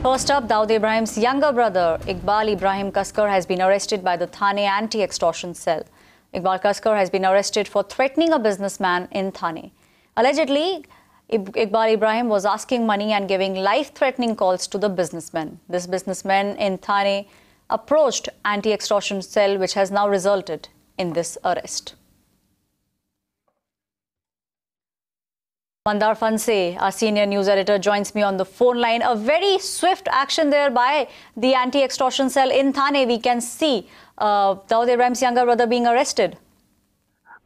First up, Dawood Ibrahim's younger brother, Iqbal Ibrahim Kaskar, has been arrested by the Thane anti-extortion cell. Iqbal Kaskar has been arrested for threatening a businessman in Thane. Allegedly, Iqbal Ibrahim was asking money and giving life-threatening calls to the businessman. This businessman in Thane approached anti-extortion cell, which has now resulted in this arrest. Mandar Fanse, our senior news editor, joins me on the phone line. A very swift action there by the anti-extortion cell in Thane. We can see Dawood Ibrahim's younger brother being arrested.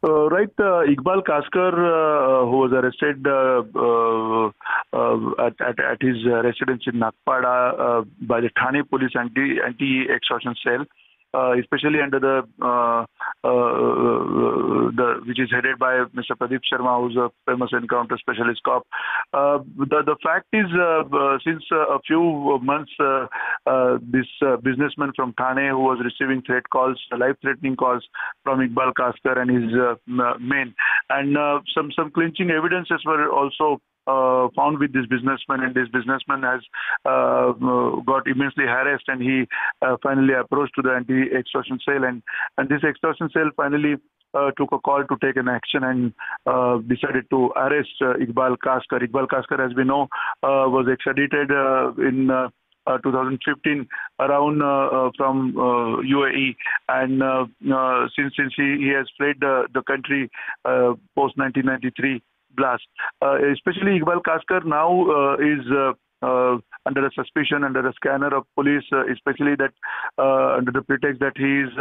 Iqbal Kaskar, who was arrested at his residence in Nabbed by the Thane police anti-extortion cell, especially under the which is headed by Mr. Pradeep Sharma, who's a famous encounter specialist cop. The fact is, since a few months, this businessman from Thane, who was receiving threat calls, life-threatening calls from Iqbal Kaskar and his men, and some clinching evidences were also found with this businessman, and this businessman has got immensely harassed, and he finally approached to the anti-extortion cell, and this extortion cell finally took a call to take an action and decided to arrest Iqbal Kaskar. Iqbal Kaskar, as we know, was extradited in 2015 around from UAE, and since he has fled the country post 1993 blast. Especially Iqbal Kaskar now is under a suspicion, under a scanner of police, especially that under the pretext that he's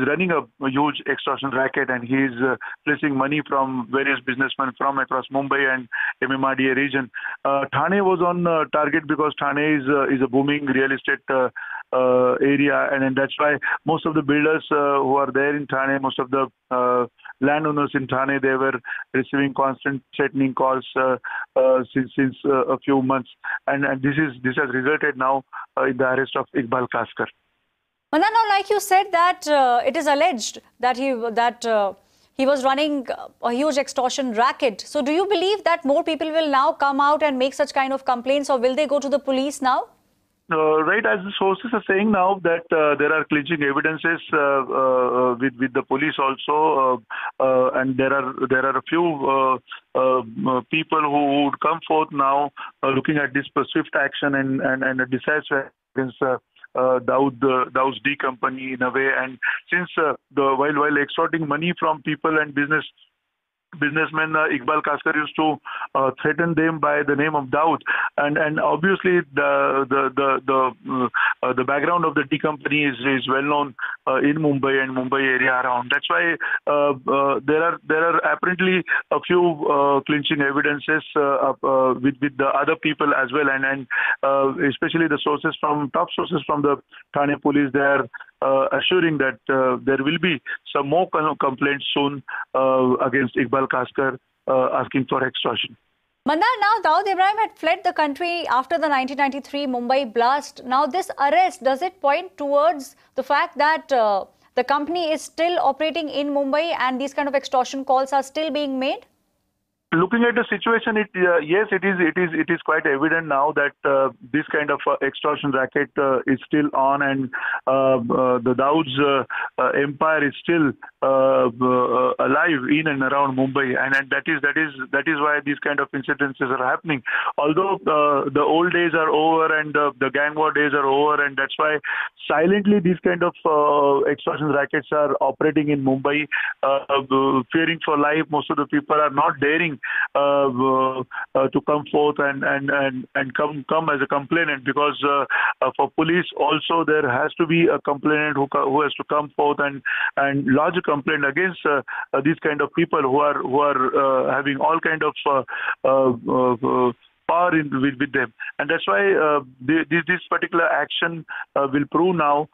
running a huge extortion racket, and he's placing money from various businessmen from across Mumbai and MMRDA region. Thane was on target because Thane is a booming real estate area, and that's why most of the builders who are there in Thane, most of the landowners in Thane, they were receiving constant threatening calls since a few months, and this has resulted now in the arrest of Iqbal Kaskar. Now, like you said, that it is alleged that he was running a huge extortion racket. So, do you believe that more people will now come out and make such kind of complaints, or will they go to the police now? Right, as the sources are saying now that there are clinching evidences with the police also, and there are a few people who would come forth now looking at this swift action and a decisive against Dawood's D company in a way. And since while extorting money from people and businessmen, Iqbal Kaskar used to threaten them by the name of Dawood, and obviously the background of the D company is well known in Mumbai and Mumbai area around. That's why there are apparently a few clinching evidences with the other people as well, and especially the top sources from the Thane police, they are assuring that there will be some more complaints soon against Iqbal Kaskar asking for extortion. Mandar, now Dawood Ibrahim had fled the country after the 1993 Mumbai blast. Now this arrest, does it point towards the fact that the company is still operating in Mumbai and these kind of extortion calls are still being made? Looking at the situation, yes, it is quite evident now that this kind of extortion racket is still on, and the Dawood's empire is still alive in and around Mumbai, and that is why these kind of incidences are happening. Although the old days are over and the gang war days are over, and that's why silently these kind of extortion rackets are operating in Mumbai, fearing for life. Most of the people are not daring to come forth and come as a complainant, because for police also there has to be a complainant who has to come forth and lodge a complaint against these kind of people who are having all kind of power with them, and that's why this particular action will prove now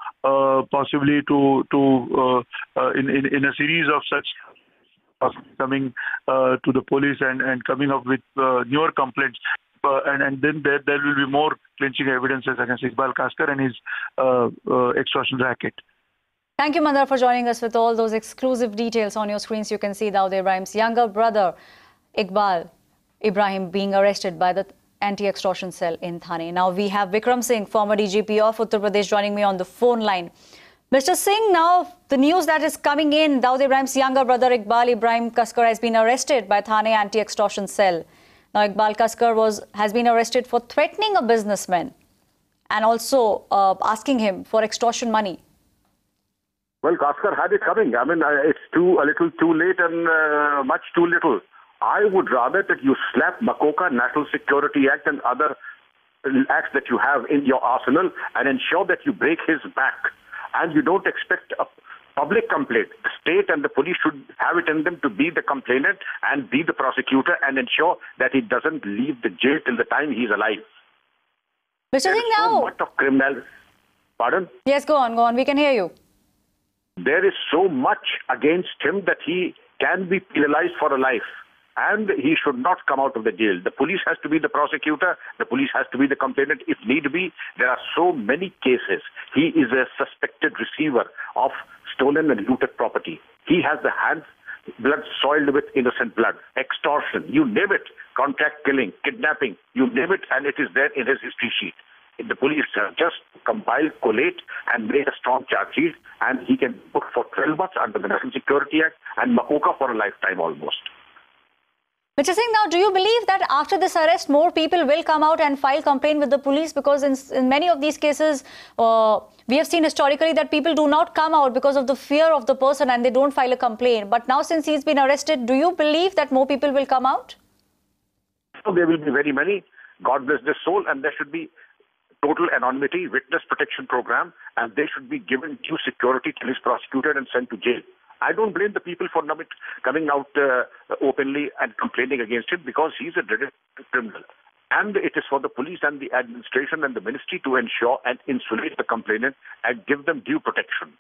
possibly to in a series of such coming to the police and coming up with newer complaints, and then there will be more clinching evidences against Iqbal Kaskar and his extortion racket. Thank you, Mandar, for joining us with all those exclusive details. On your screens, you can see Dawood Ibrahim's younger brother, Iqbal Ibrahim, being arrested by the anti-extortion cell in Thane. Now we have Vikram Singh, former DGP of Uttar Pradesh, joining me on the phone line. Mr. Singh, now the news that is coming in, Dawood Ibrahim's younger brother Iqbal Ibrahim Kaskar has been arrested by Thane anti-extortion cell. Now Iqbal Kaskar has been arrested for threatening a businessman and also asking him for extortion money. Well, Kaskar had it coming. I mean, it's a little too late and much too little. I would rather that you slap Makoka, National Security Act and other acts that you have in your arsenal and ensure that you break his back. And you don't expect a public complaint. The state and the police should have it in them to be the complainant and be the prosecutor and ensure that he doesn't leave the jail till the time he's alive. Mr. Singh, now... so much of criminal... Pardon? Yes, go on. We can hear you. There is so much against him that he can be penalized for a life. And he should not come out of the jail. The police has to be the prosecutor. The police has to be the complainant if need be. There are so many cases. He is a suspected receiver of stolen and looted property. He has the hands, blood soiled with innocent blood. Extortion, you name it. Contract killing, kidnapping, you name it, and it is there in his history sheet. The police just compile, collate, and make a strong charge sheet, and he can put for 12 months under the National Security Act and Makoka for a lifetime almost. Mr. Singh, now do you believe that after this arrest, more people will come out and file complaint with the police? Because in many of these cases, we have seen historically that people do not come out because of the fear of the person and they don't file a complaint. But now since he's been arrested, do you believe that more people will come out? There will be very many. God bless their soul, and there should be total anonymity, witness protection program, and they should be given due security till he's prosecuted and sent to jail. I don't blame the people for not coming out openly and complaining against him because he's a dreaded criminal. And it is for the police and the administration and the ministry to ensure and insulate the complainant and give them due protection.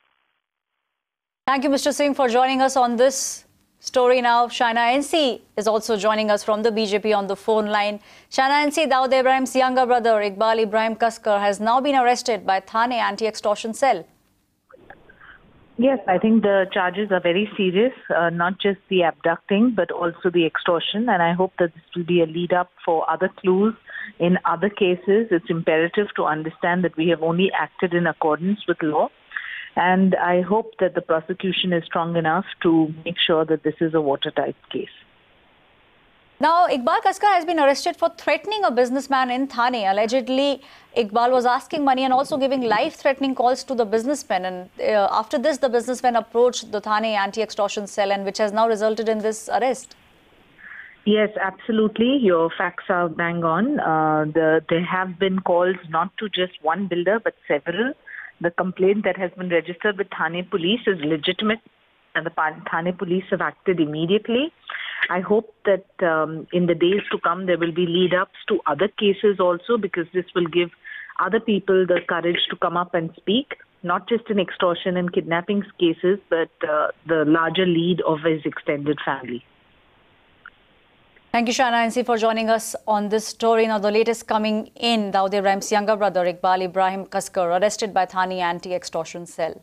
Thank you, Mr. Singh, for joining us on this story now. Shaina NC is also joining us from the BJP on the phone line. Shaina NC, Dawood Ibrahim's younger brother, Iqbal Ibrahim Kaskar, has now been arrested by Thane anti-extortion cell. Yes, I think the charges are very serious, not just the abducting, but also the extortion. And I hope that this will be a lead up for other clues in other cases. It's imperative to understand that we have only acted in accordance with law. And I hope that the prosecution is strong enough to make sure that this is a watertight case. Now, Iqbal Kaskar has been arrested for threatening a businessman in Thane. Allegedly, Iqbal was asking money and also giving life-threatening calls to the businessman. And after this, the businessman approached the Thane anti-extortion cell, and which has now resulted in this arrest. Yes, absolutely. Your facts are bang on. There have been calls not to just one builder, but several. The complaint that has been registered with Thane police is legitimate, and the Thane police have acted immediately. I hope that in the days to come, there will be lead-ups to other cases also, because this will give other people the courage to come up and speak, not just in extortion and kidnapping cases, but the larger lead of his extended family. Thank you, Shaina NC, for joining us on this story. Now, the latest coming in, Dawood Ibrahim's younger brother, Iqbal Ibrahim Kaskar, arrested by Thane anti-extortion cell.